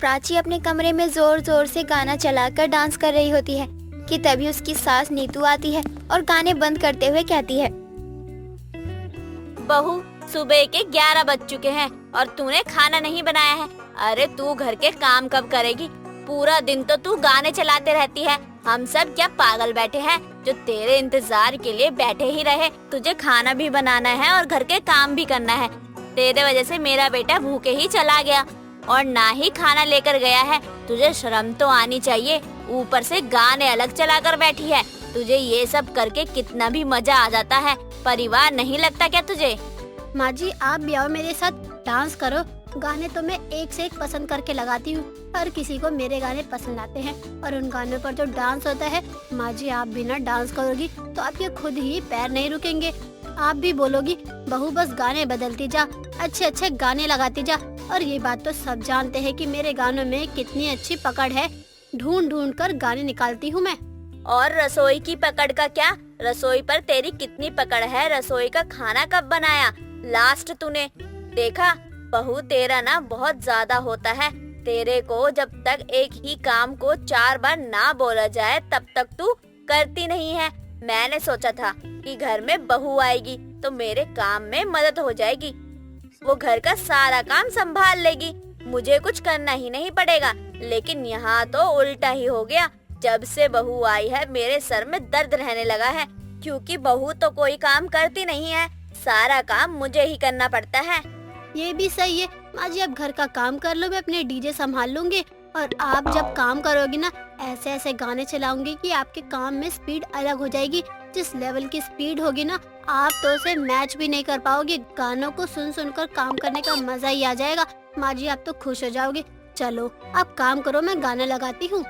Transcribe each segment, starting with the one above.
प्राची अपने कमरे में जोर जोर से गाना चलाकर डांस कर रही होती है कि तभी उसकी सास नीतू आती है और गाने बंद करते हुए कहती है, बहू सुबह के 11 बज चुके हैं और तूने खाना नहीं बनाया है। अरे तू घर के काम कब करेगी? पूरा दिन तो तू गाने चलाते रहती है। हम सब क्या पागल बैठे हैं जो तेरे इंतजार के लिए बैठे ही रहे? तुझे खाना भी बनाना है और घर के काम भी करना है। तेरे वजह से मेरा बेटा भूखे ही चला गया और ना ही खाना लेकर गया है। तुझे शर्म तो आनी चाहिए, ऊपर से गाने अलग चला कर बैठी है। तुझे ये सब करके कितना भी मजा आ जाता है, परिवार नहीं लगता क्या तुझे? माँ जी आप भी आओ मेरे साथ डांस करो। गाने तो मैं एक से एक पसंद करके लगाती हूँ। हर किसी को मेरे गाने पसंद आते हैं और उन गानों पर जो डांस होता है, माँ जी आप भी ना डांस करोगी तो आपके खुद ही पैर नहीं रुकेंगे। आप भी बोलोगी बहू बस गाने बदलती जा, अच्छे अच्छे गाने लगाती जा। और ये बात तो सब जानते हैं कि मेरे गानों में कितनी अच्छी पकड़ है। ढूंढ ढूंढ कर गाने निकालती हूँ मैं। और रसोई की पकड़ का क्या? रसोई पर तेरी कितनी पकड़ है? रसोई का खाना कब बनाया लास्ट तूने? देखा बहू तेरा ना बहुत ज्यादा होता है। तेरे को जब तक एक ही काम को 4 बार ना बोला जाए तब तक तू करती नहीं है। मैंने सोचा था कि घर में बहू आएगी तो मेरे काम में मदद हो जाएगी, वो घर का सारा काम संभाल लेगी, मुझे कुछ करना ही नहीं पड़ेगा। लेकिन यहाँ तो उल्टा ही हो गया। जब से बहू आई है मेरे सर में दर्द रहने लगा है, क्योंकि बहू तो कोई काम करती नहीं है, सारा काम मुझे ही करना पड़ता है। ये भी सही है माँ जी, आप घर का काम कर लो, मैं अपने डीजे संभाल लूंगी। और आप जब काम करोगी ना ऐसे ऐसे गाने चलाऊंगी कि आपके काम में स्पीड अलग हो जाएगी। जिस लेवल की स्पीड होगी ना आप तो उसे मैच भी नहीं कर पाओगे। गानों को सुन सुनकर काम करने का मजा ही आ जाएगा। माँ जी आप तो खुश हो जाओगे। चलो आप काम करो, मैं गाना लगाती हूँ।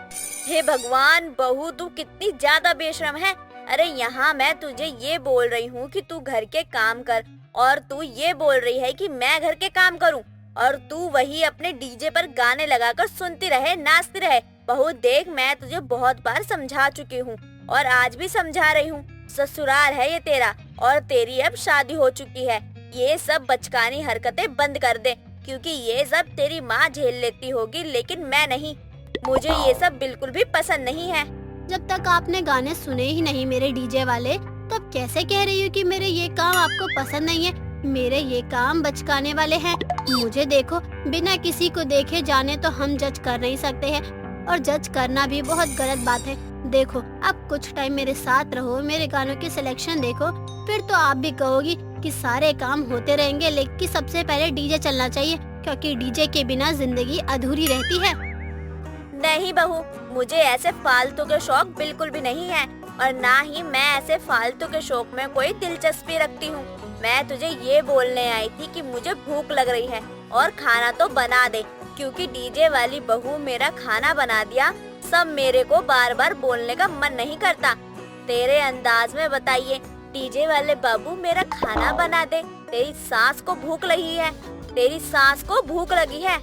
हे भगवान, बहू तू कितनी ज्यादा बेशर्म है। अरे यहाँ मैं तुझे ये बोल रही हूँ कि तू घर के काम कर और तू ये बोल रही है कि मैं घर के काम करूँ, और तू वही अपने डीजे पर गाने लगाकर सुनती रहे, नाचती रहे। बहू देख मैं तुझे बहुत बार समझा चुकी हूँ और आज भी समझा रही हूँ। ससुराल है ये तेरा और तेरी अब शादी हो चुकी है। ये सब बचकानी हरकतें बंद कर दे, क्योंकि ये सब तेरी माँ झेल लेती होगी लेकिन मैं नहीं। मुझे ये सब बिल्कुल भी पसंद नहीं है। जब तक आपने गाने सुने ही नहीं मेरे डीजे वाले, तो अब कैसे कह रही हूँ कि मेरे ये काम आपको पसंद नहीं है? मेरे ये काम बचकाने वाले हैं। मुझे देखो, बिना किसी को देखे जाने तो हम जज कर नहीं सकते हैं, और जज करना भी बहुत गलत बात है। देखो आप कुछ टाइम मेरे साथ रहो, मेरे गानों की सिलेक्शन देखो, फिर तो आप भी कहोगी कि सारे काम होते रहेंगे, लेकिन सबसे पहले डीजे चलना चाहिए, क्योंकि डीजे के बिना जिंदगी अधूरी रहती है। नहीं बहू, मुझे ऐसे फालतू के शौक बिल्कुल भी नहीं है और ना ही मैं ऐसे फालतू के शौक में कोई दिलचस्पी रखती हूँ। मैं तुझे ये बोलने आई थी कि मुझे भूख लग रही है और खाना तो बना दे, क्योंकि डीजे वाली बहू मेरा खाना बना दिया। सब मेरे को बार बार बोलने का मन नहीं करता। तेरे अंदाज में बताइए, डीजे वाले बाबू मेरा खाना बना दे। तेरी सास को भूख लगी है, तेरी सास को भूख लगी है।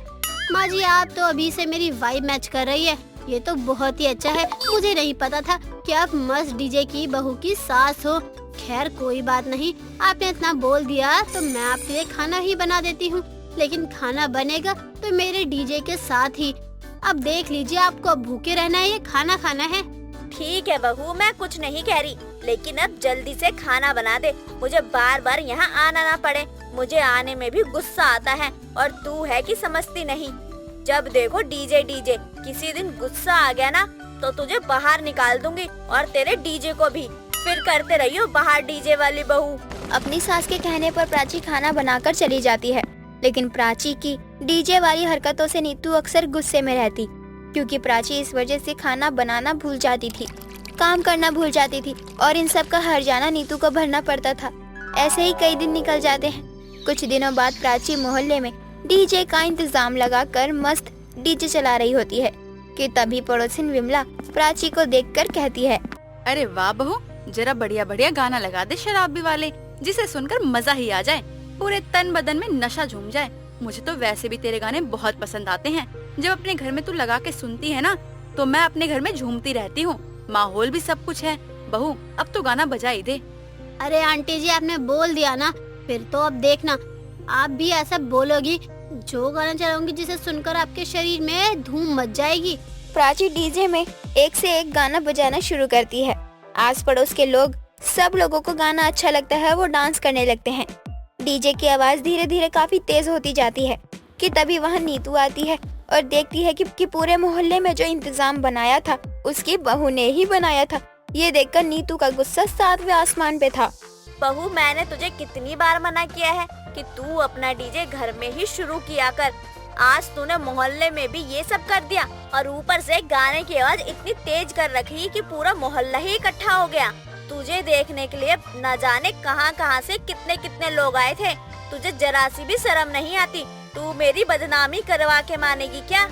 माँ जी आप तो अभी से मेरी वाइब मैच कर रही है, ये तो बहुत ही अच्छा है। मुझे नहीं पता था कि आप मस्त डीजे की बहू की सास हो। खैर कोई बात नहीं, आपने इतना बोल दिया तो मैं आपके लिए खाना ही बना देती हूँ, लेकिन खाना बनेगा तो मेरे डीजे के साथ ही। अब देख लीजिए, आपको अब भूखे रहना है या खाना खाना है? ठीक है बहू, मैं कुछ नहीं कह रही, लेकिन अब जल्दी से खाना बना दे, मुझे बार बार यहाँ आना ना पड़े। मुझे आने में भी गुस्सा आता है और तू है कि समझती नहीं। जब देखो डीजे डीजे, किसी दिन गुस्सा आ गया ना तो तुझे बाहर निकाल दूंगी और तेरे डीजे को भी। फिर करते रहियो बाहर डीजे वाली बहू। अपनी सास के कहने पर प्राची खाना बनाकर चली जाती है, लेकिन प्राची की डीजे वाली हरकतों से नीतू अक्सर गुस्से में रहती, क्योंकि प्राची इस वजह से खाना बनाना भूल जाती थी, काम करना भूल जाती थी और इन सब का हर्जाना नीतू को भरना पड़ता था। ऐसे ही कई दिन निकल जाते हैं। कुछ दिनों बाद प्राची मोहल्ले में डीजे का इंतजाम लगाकर मस्त डीजे चला रही होती है कि तभी पड़ोसिन विमला प्राची को देखकर कहती है, अरे वाह बहू, जरा बढ़िया बढ़िया गाना लगा दे शराबी वाले, जिसे सुनकर मजा ही आ जाए, पूरे तन बदन में नशा झूम जाए। मुझे तो वैसे भी तेरे गाने बहुत पसंद आते हैं। जब अपने घर में तू लगा के सुनती है ना तो मैं अपने घर में झूमती रहती हूँ। माहौल भी सब कुछ है। बहू अब तो गाना बजा ही दे। अरे आंटी जी आपने बोल दिया ना, फिर तो अब देखना आप भी ऐसा बोलोगी जो गाना चलाऊंगी जिसे सुनकर आपके शरीर में धूम मच जाएगी। प्राची डीजे में एक से एक गाना बजाना शुरू करती है। आस पड़ोस के लोग, सब लोगों को गाना अच्छा लगता है, वो डांस करने लगते हैं। डीजे की आवाज धीरे धीरे काफी तेज होती जाती है कि तभी वहाँ नीतू आती है और देखती है कि पूरे मोहल्ले में जो इंतजाम बनाया था उसकी बहू ने ही बनाया था। ये देखकर नीतू का गुस्सा 7वें आसमान पे था। बहू, मैंने तुझे कितनी बार मना किया है कि तू अपना डीजे घर में ही शुरू किया कर। आज तूने मोहल्ले में भी ये सब कर दिया और ऊपर से गाने की आवाज इतनी तेज कर रखी कि पूरा मोहल्ला ही इकट्ठा हो गया। तुझे देखने के लिए न जाने कहां से कितने कितने लोग आए थे। तुझे जरा सी भी शर्म नहीं आती? तू मेरी बदनामी करवा के मानेगी क्या?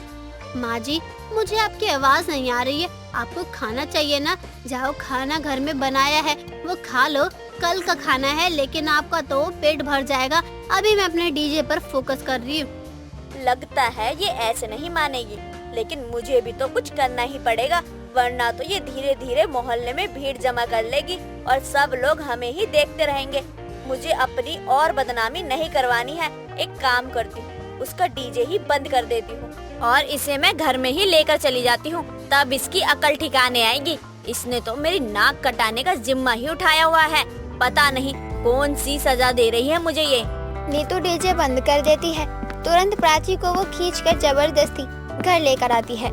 माँ जी, मुझे आपकी आवाज नहीं आ रही है। आपको खाना चाहिए ना, जाओ खाना घर में बनाया है वो खा लो। कल का खाना है, लेकिन आपका तो पेट भर जाएगा। अभी मैं अपने डीजे पर फोकस कर रही हूँ। लगता है ये ऐसे नहीं मानेगी, लेकिन मुझे भी तो कुछ करना ही पड़ेगा, वरना तो ये धीरे धीरे मोहल्ले में भीड़ जमा कर लेगी और सब लोग हमें ही देखते रहेंगे। मुझे अपनी और बदनामी नहीं करवानी है। एक काम करती हूँ, उसका डीजे ही बंद कर देती हूँ और इसे मैं घर में ही लेकर चली जाती हूँ, तब इसकी अकल ठिकाने आएगी। इसने तो मेरी नाक कटाने का जिम्मा ही उठाया हुआ है। पता नहीं कौन सी सजा दे रही है मुझे ये। नीतू डीजे बंद कर देती है। तुरंत प्राची को वो खींचकर जबरदस्ती घर लेकर आती है।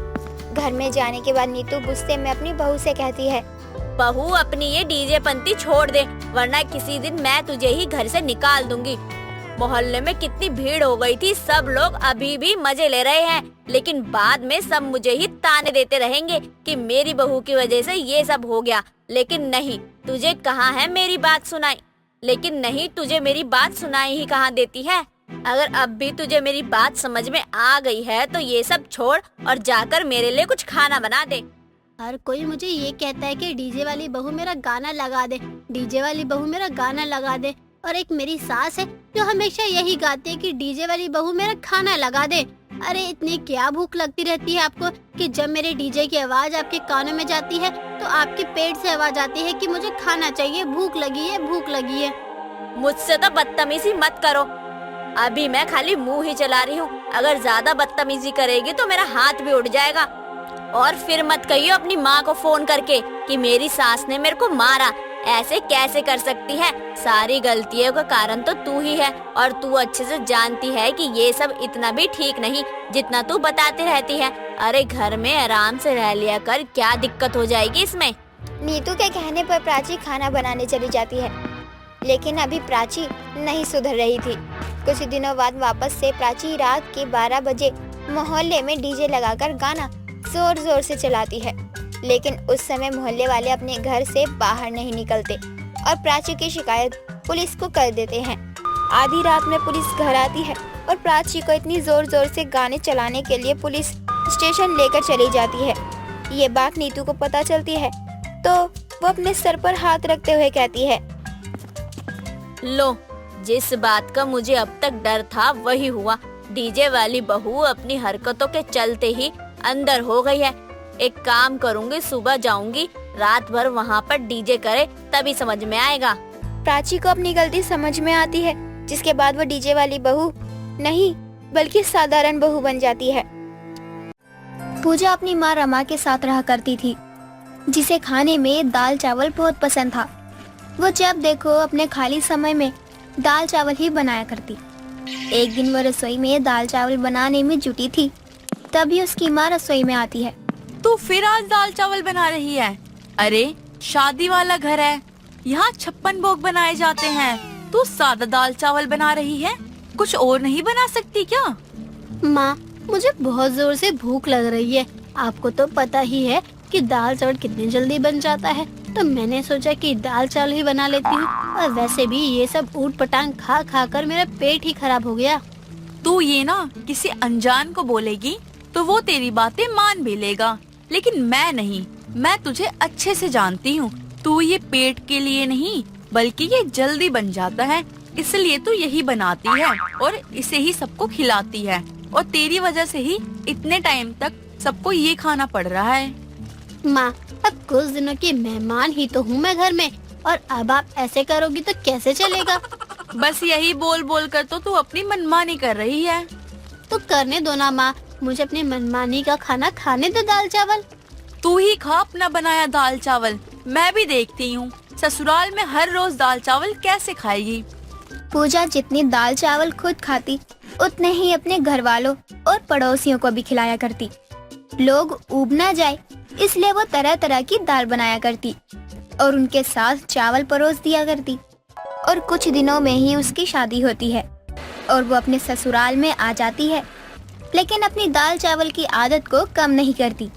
घर में जाने के बाद नीतू गुस्से में अपनी बहू से कहती है, बहू, अपनी ये डीजे पंती छोड़ दे, वरना किसी दिन मैं तुझे ही घर से निकाल दूंगी। मोहल्ले में कितनी भीड़ हो गई थी, सब लोग अभी भी मजे ले रहे हैं, लेकिन बाद में सब मुझे ही ताने देते रहेंगे कि मेरी बहू की वजह से ये सब हो गया। लेकिन नहीं, तुझे कहाँ है मेरी बात सुनाई? लेकिन नहीं, तुझे मेरी बात सुनाई ही कहाँ देती है। अगर अब भी तुझे मेरी बात समझ में आ गई है तो ये सब छोड़ और जाकर मेरे लिए कुछ खाना बना दे। हर कोई मुझे ये कहता है कि डीजे वाली बहू मेरा गाना लगा दे, डीजे वाली बहू मेरा गाना लगा दे। और एक मेरी सास है जो हमेशा यही गाती है कि डीजे वाली बहू मेरा खाना लगा दे। अरे इतनी क्या भूख लगती रहती है आपको कि जब मेरे डीजे की आवाज आपके कानों में जाती है तो आपके पेट से आवाज आती है कि मुझे खाना चाहिए, भूख लगी है, भूख लगी है। मुझसे तो बदतमीजी मत करो, अभी मैं खाली मुंह ही चला रही हूँ। अगर ज्यादा बदतमीजी करेगी तो मेरा हाथ भी उड़ जाएगा। और फिर मत कहियो अपनी माँ को फोन करके कि मेरी सास ने मेरे को मारा। ऐसे कैसे कर सकती है? सारी गलतियों का कारण तो तू ही है और तू अच्छे से जानती है कि ये सब इतना भी ठीक नहीं जितना तू बताती रहती है। अरे घर में आराम से रह लिया कर, क्या दिक्कत हो जाएगी इसमें? नीतू के कहने पर प्राची खाना बनाने चली जाती है, लेकिन अभी प्राची नहीं सुधर रही थी। कुछ दिनों बाद वापस से प्राची रात के 12 बजे मोहल्ले में डीजे लगाकर गाना जोर जोर से चलाती है, लेकिन उस समय मोहल्ले वाले अपने घर से बाहर नहीं निकलते और प्राची की शिकायत पुलिस को कर देते हैं। आधी रात में पुलिस घर आती है और प्राची को इतनी जोर जोर से गाने चलाने के लिए पुलिस स्टेशन लेकर चली जाती है। ये बात नीतू को पता चलती है तो वो अपने सर पर हाथ रखते हुए कहती है, लो, जिस बात का मुझे अब तक डर था वही हुआ। डीजे वाली बहू अपनी हरकतों के चलते ही अंदर हो गई है। एक काम करूंगी, सुबह जाऊंगी, रात भर वहाँ पर डीजे करे, तभी समझ में आएगा। प्राची को अपनी गलती समझ में आती है, जिसके बाद वो डीजे वाली बहू नहीं बल्कि साधारण बहू बन जाती है। पूजा अपनी माँ रमा के साथ रहा करती थी, जिसे खाने में दाल चावल बहुत पसंद था। वो जब देखो अपने खाली समय में दाल चावल ही बनाया करती। एक दिन वो रसोई में दाल चावल बनाने में जुटी थी, तभी उसकी माँ रसोई में आती है। तू फिर आज दाल चावल बना रही है? अरे शादी वाला घर है, यहाँ 56 भोग बनाए जाते हैं, तू सादा दाल चावल बना रही है? कुछ और नहीं बना सकती क्या? माँ, मुझे बहुत जोर से भूख लग रही है। आपको तो पता ही है कि दाल चावल कितनी जल्दी बन जाता है, तो मैंने सोचा कि दाल चावल ही बना लेती हूँ। और वैसे भी ये सब ऊट पटांग खा खा कर मेरा पेट ही खराब हो गया। तू ये ना किसी अनजान को बोलेगी तो वो तेरी बातें मान भी लेगा, लेकिन मैं नहीं। मैं तुझे अच्छे से जानती हूँ। तू ये पेट के लिए नहीं बल्कि ये जल्दी बन जाता है, इसलिए तू यही बनाती है और इसे ही सबको खिलाती है। और तेरी वजह से ही इतने टाइम तक सबको ये खाना पड़ रहा है। माँ, अब कुछ दिनों की मेहमान ही तो हूँ मैं घर में, और अब आप ऐसे करोगी तो कैसे चलेगा? बस यही बोल बोल कर तो तू अपनी मनमानी कर रही है। तो करने दो ना माँ, मुझे अपनी मनमानी का खाना खाने दो, दाल चावल। तू ही खा अपना बनाया दाल चावल, मैं भी देखती हूँ ससुराल में हर रोज दाल चावल कैसे खाएगी। पूजा जितनी दाल चावल खुद खाती उतने ही अपने घर वालों और पड़ोसियों को भी खिलाया करती। लोग ऊब ना जाए इसलिए वो तरह तरह की दाल बनाया करती और उनके साथ चावल परोस दिया करती। और कुछ दिनों में ही उसकी शादी होती है और वो अपने ससुराल में आ जाती है, लेकिन अपनी दाल चावल की आदत को कम नहीं करती।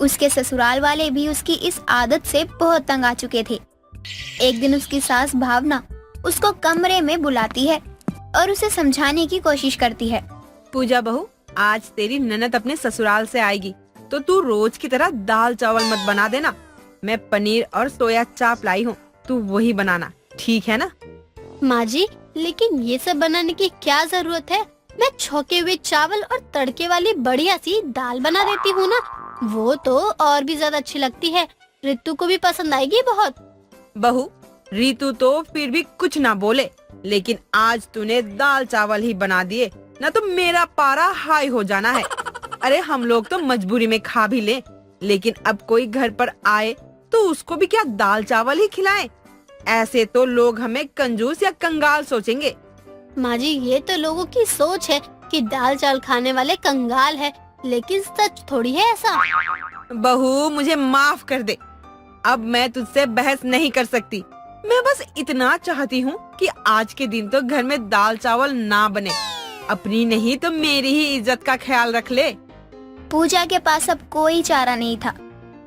उसके ससुराल वाले भी उसकी इस आदत से बहुत तंग आ चुके थे। एक दिन उसकी सास भावना उसको कमरे में बुलाती है और उसे समझाने की कोशिश करती है। पूजा बहू, आज तेरी ननद अपने ससुराल से आएगी तो तू रोज की तरह दाल चावल मत बना देना। मैं पनीर और सोया चाप लाई हूँ, तू वही बनाना, ठीक है ना? माँ जी, लेकिन ये सब बनाने की क्या जरूरत है? मैं छौके हुए चावल और तड़के वाली बढ़िया सी दाल बना देती हूँ ना, वो तो और भी ज्यादा अच्छी लगती है। रितु को भी पसंद आएगी बहुत। बहू, रीतु तो फिर भी कुछ ना बोले, लेकिन आज तूने दाल चावल ही बना दिए ना तो मेरा पारा हाई हो जाना है। अरे हम लोग तो मजबूरी में खा भी लें, लेकिन अब कोई घर पर आए तो उसको भी क्या दाल चावल ही खिलाएं? ऐसे तो लोग हमें कंजूस या कंगाल सोचेंगे। माँ जी, ये तो लोगों की सोच है कि दाल चावल खाने वाले कंगाल है, लेकिन सच थोड़ी है ऐसा। बहू, मुझे माफ कर दे, अब मैं तुझसे बहस नहीं कर सकती। मैं बस इतना चाहती हूँ कि आज के दिन तो घर में दाल चावल ना बने। अपनी नहीं तो मेरी ही इज्जत का ख्याल रख ले। पूजा के पास अब कोई चारा नहीं था,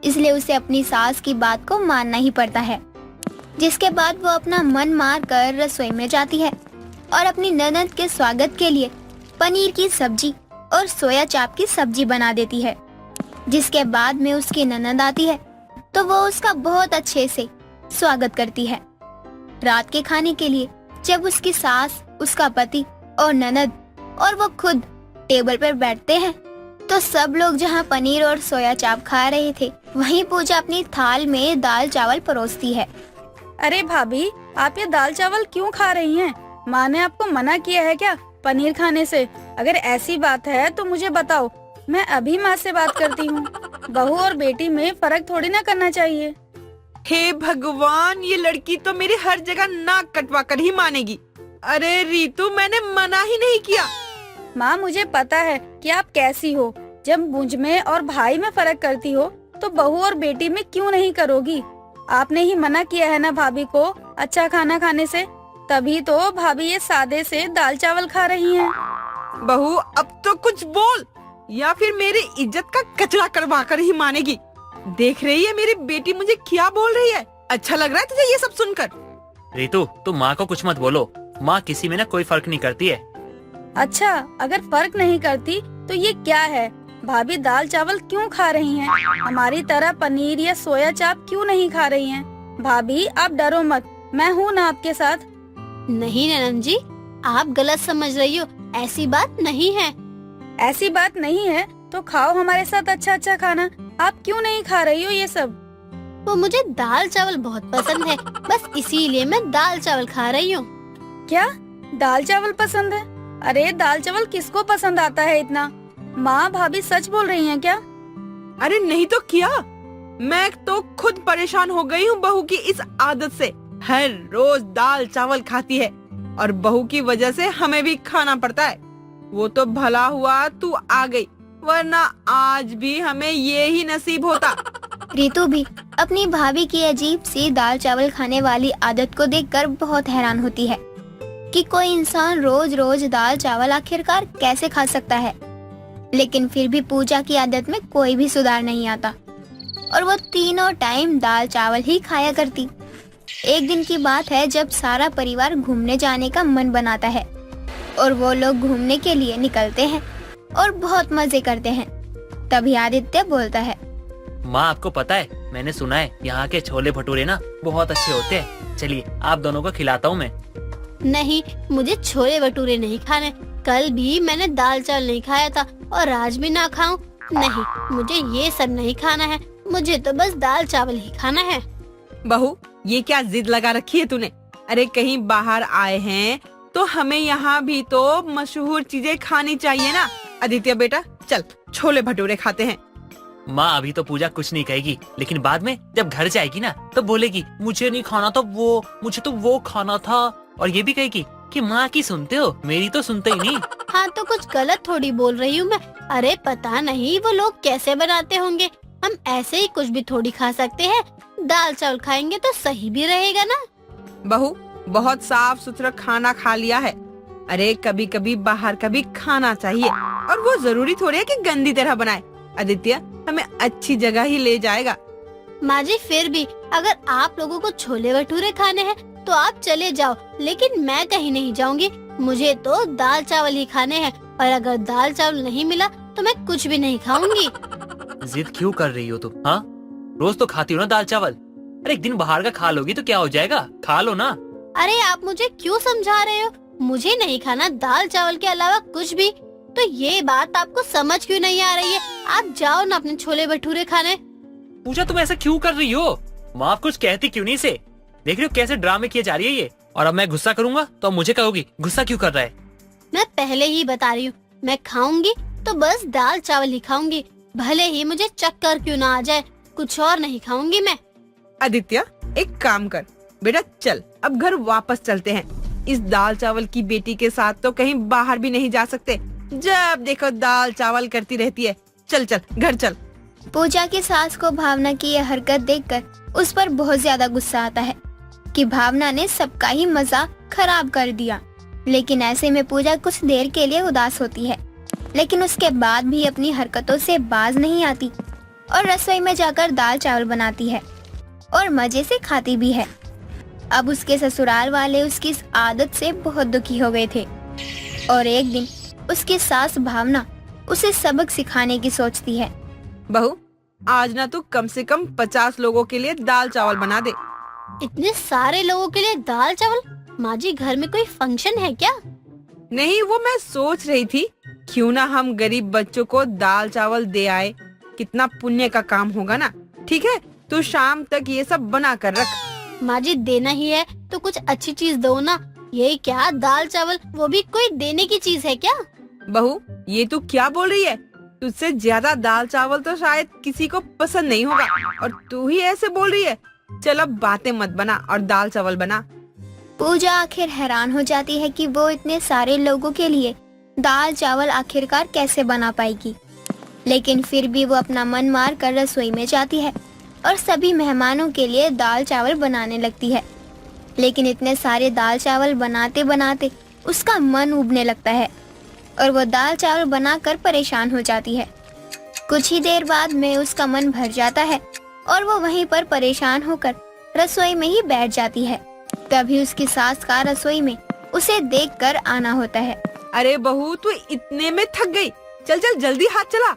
इसलिए उसे अपनी सास की बात को मानना ही पड़ता है। जिसके बाद वो अपना मन मार कर रसोई में जाती है और अपनी ननद के स्वागत के लिए पनीर की सब्जी और सोया चाप की सब्जी बना देती है। जिसके बाद में उसकी ननद आती है तो वो उसका बहुत अच्छे से स्वागत करती है। रात के खाने के लिए जब उसकी सास, उसका पति और ननद और वो खुद टेबल पर बैठते हैं तो सब लोग जहाँ पनीर और सोया चाप खा रहे थे, वहीं पूजा अपनी थाल में दाल चावल परोसती है। अरे भाभी, आप ये दाल चावल क्यों खा रही हैं? माँ ने आपको मना किया है क्या पनीर खाने से? अगर ऐसी बात है तो मुझे बताओ, मैं अभी माँ से बात करती हूँ। बहू और बेटी में फर्क थोड़ी ना करना चाहिए। हे भगवान, ये लड़की तो मेरी हर जगह नाक कटवा कर ही मानेगी। अरे रीतु, मैंने मना ही नहीं किया। माँ, मुझे पता है कि आप कैसी हो। जब मुझ में और भाई में फर्क करती हो तो बहू और बेटी में क्यों नहीं करोगी? आपने ही मना किया है ना भाभी को अच्छा खाना खाने से, तभी तो भाभी ये सादे से दाल चावल खा रही हैं। बहू, अब तो कुछ बोल या फिर मेरी इज्जत का कचरा करवा कर ही मानेगी। देख रही है मेरी बेटी मुझे क्या बोल रही है? अच्छा लग रहा है तुझे ये सब सुनकर? रीतु, तुम माँ को कुछ मत बोलो। माँ किसी में ना कोई फर्क नहीं करती है। अच्छा, अगर फर्क नहीं करती तो ये क्या है? भाभी दाल चावल क्यों खा रही हैं? हमारी तरह पनीर या सोया चाप क्यों नहीं खा रही हैं? भाभी, आप डरो मत, मैं हूँ ना आपके साथ। नहीं ननद जी, आप गलत समझ रही हो, ऐसी बात नहीं है। ऐसी बात नहीं है तो खाओ हमारे साथ अच्छा अच्छा खाना। आप क्यों नहीं खा रही हो ये सब? वो मुझे दाल चावल बहुत पसंद है, बस इसीलिए मैं दाल चावल खा रही हूँ। क्या दाल चावल पसंद है? अरे दाल चावल किसको पसंद आता है इतना? माँ, भाभी सच बोल रही हैं क्या? अरे नहीं तो क्या, मैं तो खुद परेशान हो गई हूँ बहू की इस आदत से। हर रोज दाल चावल खाती है और बहू की वजह से हमें भी खाना पड़ता है। वो तो भला हुआ तू आ गई, वरना आज भी हमें ये ही नसीब होता। रीतु भी अपनी भाभी की अजीब सी दाल चावल खाने वाली आदत को देखकर बहुत हैरान होती है कि कोई इंसान रोज रोज दाल चावल आखिरकार कैसे खा सकता है। लेकिन फिर भी पूजा की आदत में कोई भी सुधार नहीं आता और वो तीनों टाइम दाल चावल ही खाया करती। एक दिन की बात है जब सारा परिवार घूमने जाने का मन बनाता है और वो लोग घूमने के लिए निकलते हैं और बहुत मजे करते हैं। तभी आदित्य बोलता है, माँ, आपको पता है, मैंने सुना है यहाँ के छोले भटूरे ना बहुत अच्छे होते हैं। चलिए आप दोनों को खिलाता हूँ मैं। नहीं, मुझे छोले भटूरे नहीं खाने। कल भी मैंने दाल चावल नहीं खाया था और आज भी ना खाऊं। नहीं, मुझे ये सब नहीं खाना है, मुझे तो बस दाल चावल ही खाना है। बहू, ये क्या जिद लगा रखी है तूने? अरे कहीं बाहर आए हैं तो हमें यहाँ भी तो मशहूर चीजें खानी चाहिए ना। आदित्य बेटा चल छोले भटूरे खाते हैं। माँ अभी तो पूजा कुछ नहीं कहेगी, लेकिन बाद में जब घर जाएगी ना तो बोलेगी मुझे नहीं खाना था वो, मुझे तो वो खाना था। और ये भी कहेगी कि माँ की सुनते हो, मेरी तो सुनते ही नहीं। हाँ तो कुछ गलत थोड़ी बोल रही हूँ मैं। अरे पता नहीं वो लोग कैसे बनाते होंगे, हम ऐसे ही कुछ भी थोड़ी खा सकते हैं। दाल चावल खाएंगे तो सही भी रहेगा ना। बहू बहुत साफ सुथरा खाना खा लिया है। अरे कभी कभी बाहर का भी खाना चाहिए, और वो जरूरी थोड़ी है कि गंदी तरह बनाए। आदित्य हमें अच्छी जगह ही ले जाएगा। माँ जी फिर भी अगर आप लोगों को छोले भटूरे खाने हैं तो आप चले जाओ, लेकिन मैं कहीं नहीं जाऊंगी। मुझे तो दाल चावल ही खाने हैं, और अगर दाल चावल नहीं मिला तो मैं कुछ भी नहीं खाऊंगी। जिद क्यों कर रही हो तुम? हाँ रोज तो खाती हो ना दाल चावल। अरे एक दिन बाहर का खा लोगी तो क्या हो जाएगा, खा लो ना। अरे आप मुझे क्यों समझा रहे हो? मुझे नहीं खाना दाल चावल के अलावा कुछ भी। तो ये बात आपको समझ क्यों नहीं आ रही है? आप जाओ ना अपने छोले भटूरे खाने। पूजा तुम ऐसा क्यों कर रही हो? माँ आप कुछ कहती क्यों नहीं से? देख रही हो कैसे ड्रामे किए जा रही है ये। और अब मैं गुस्सा करूंगा तो अब मुझे कहोगी गुस्सा क्यों कर रहा है। मैं पहले ही बता रही हूँ, मैं खाऊंगी तो बस दाल चावल ही खाऊंगी, भले ही मुझे चक्कर क्यों ना आ जाए, कुछ और नहीं खाऊंगी मैं। आदित्य एक काम कर बेटा, चल अब घर वापस चलते हैं। इस दाल चावल की बेटी के साथ तो कहीं बाहर भी नहीं जा सकते। जब देखो दाल चावल करती रहती है। चल चल घर चल। पूजा की सास को भावना की यह हरकत देखकर उस पर बहुत ज्यादा गुस्सा आता है कि भावना ने सबका ही मजा खराब कर दिया। लेकिन ऐसे में पूजा कुछ देर के लिए उदास होती है, लेकिन उसके बाद भी अपनी हरकतों से बाज नहीं आती और रसोई में जाकर दाल चावल बनाती है और मजे से खाती भी है। अब उसके ससुराल वाले उसकी इस आदत से बहुत दुखी हो गए थे और एक दिन उसकी सास भावना उसे सबक सिखाने की सोचती है। बहू आज ना तू कम से कम 50 लोगों के लिए दाल चावल बना दे। इतने सारे लोगों के लिए दाल चावल? माँ जी घर में कोई फंक्शन है क्या? नहीं वो मैं सोच रही थी क्यों ना हम गरीब बच्चों को दाल चावल दे आए, कितना पुण्य का काम होगा ना। ठीक है तू शाम तक ये सब बना कर रख। माँ जी देना ही है तो कुछ अच्छी चीज दो ना। ये क्या दाल चावल, वो भी कोई देने की चीज है क्या? बहू ये तू क्या बोल रही है? तुझसे ज्यादा दाल चावल तो शायद किसी को पसंद नहीं होगा और तू ही ऐसे बोल रही है। चल अब बातें मत बना और दाल चावल बना। पूजा आखिर हैरान हो जाती है कि वो इतने सारे लोगों के लिए दाल चावल आखिरकार कैसे बना पाएगी। लेकिन फिर भी वो अपना मन मार कर रसोई में जाती है और सभी मेहमानों के लिए दाल चावल बनाने लगती है। लेकिन इतने सारे दाल चावल बनाते बनाते उसका मन उबने लगता है और वो दाल चावल बनाकर परेशान हो जाती है। कुछ ही देर बाद में उसका मन भर जाता है और वो वहीं पर परेशान होकर रसोई में ही बैठ जाती है। तभी उसकी सास का रसोई में उसे देखकर आना होता है। अरे बहू तू इतने में थक गई, चल चल जल्दी हाथ चला।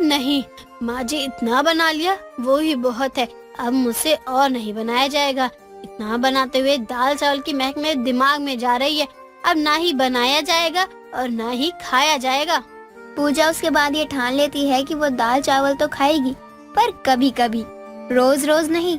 नहीं माँ जी इतना बना लिया वो ही बहुत है, अब मुझसे और नहीं बनाया जाएगा। इतना बनाते हुए दाल चावल की महक मेरे दिमाग में जा रही है, अब ना ही बनाया जाएगा और ना ही खाया जाएगा। पूजा उसके बाद ये ठान लेती है कि वो दाल चावल तो खाएगी पर कभी कभी, रोज रोज नहीं।